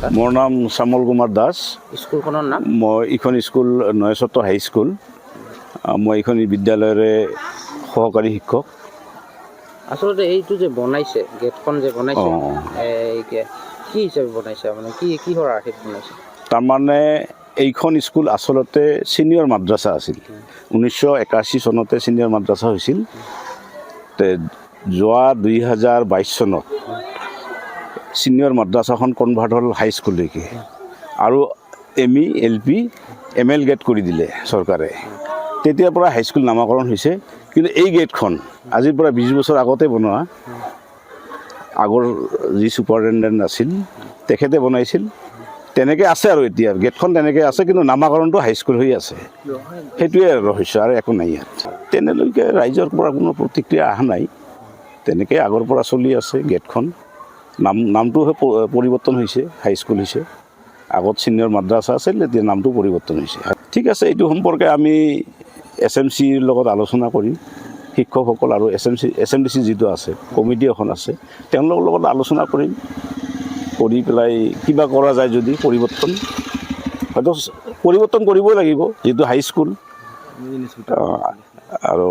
আপোনাৰ মোৰ নাম শ্যামল কুমাৰ দাস। স্কুলখনৰ নাম মই এইখন স্কুল নয়চত্ৰ হাই স্কুল। মই এইখন বিদ্যালয়ৰে সহকাৰী শিক্ষক। আচলতে এইটো যে বনাইছে গেটখন যে বনাইছে কি হিচাপে বনাইছে মানে কিহৰ আৰ্হিত বনাইছে? তাৰমানে এইখন স্কুল আচলতে ছিনিয়ৰ মাদ্ৰাছা আছিল। 1981 চনতে ছিনিয়ৰ মাদ্ৰাছা হৈছিল। যোৱা 2022 চনত ছিনিয়ৰ মাদ্ৰাছাখন কনভাৰ্ট হ'ল হাইস্কুললৈকে আৰু ME LP ML গেট কৰি দিলে চৰকাৰে। তেতিয়াৰ পৰা হাইস্কুল নামাকৰণ হৈছে। কিন্তু এই গেটখন আজিৰ পৰা 20 বছৰ আগতে বনোৱা। আগৰ যি ছুপাৰিনটেণ্ডেণ্ট আছিল তেখেতে বনাইছিল। তেনেকৈ আছে আৰু এতিয়া গেটখন তেনেকৈ আছে, কিন্তু নামাকৰণটো হাইস্কুল হৈ আছে। সেইটোৱে ৰহস্য আৰু একো নাই ইয়াত। তেনেলৈকে ৰাইজৰ পৰা কোনো প্ৰতিক্ৰিয়া অহা নাই। তেনেকৈ আগৰ পৰা চলি আছে গেটখন। নামটোহে পৰিৱৰ্তন হৈছে, হাইস্কুল হৈছে। আগত ছিনিয়ৰ মাদ্ৰাছা আছিল, এতিয়া নামটো পৰিৱৰ্তন হৈছে। ঠিক আছে, এইটো সম্পৰ্কে আমি SMCৰ লগত আলোচনা কৰিম। শিক্ষকসকল আৰু SMDC যিটো আছে কমিটি এখন আছে, তেওঁলোকৰ লগত আলোচনা কৰিম। কৰি পেলাই কিবা কৰা যায় যদি পৰিৱৰ্তন, হয়তো পৰিৱৰ্তন কৰিবই লাগিব যিহেতু হাইস্কুল। আৰু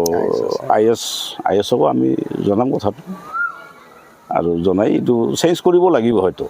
IS-কো আমি জনাম কথাটো, আৰু জনাই এইটো চেঞ্জ কৰিব লাগিব হয়তো।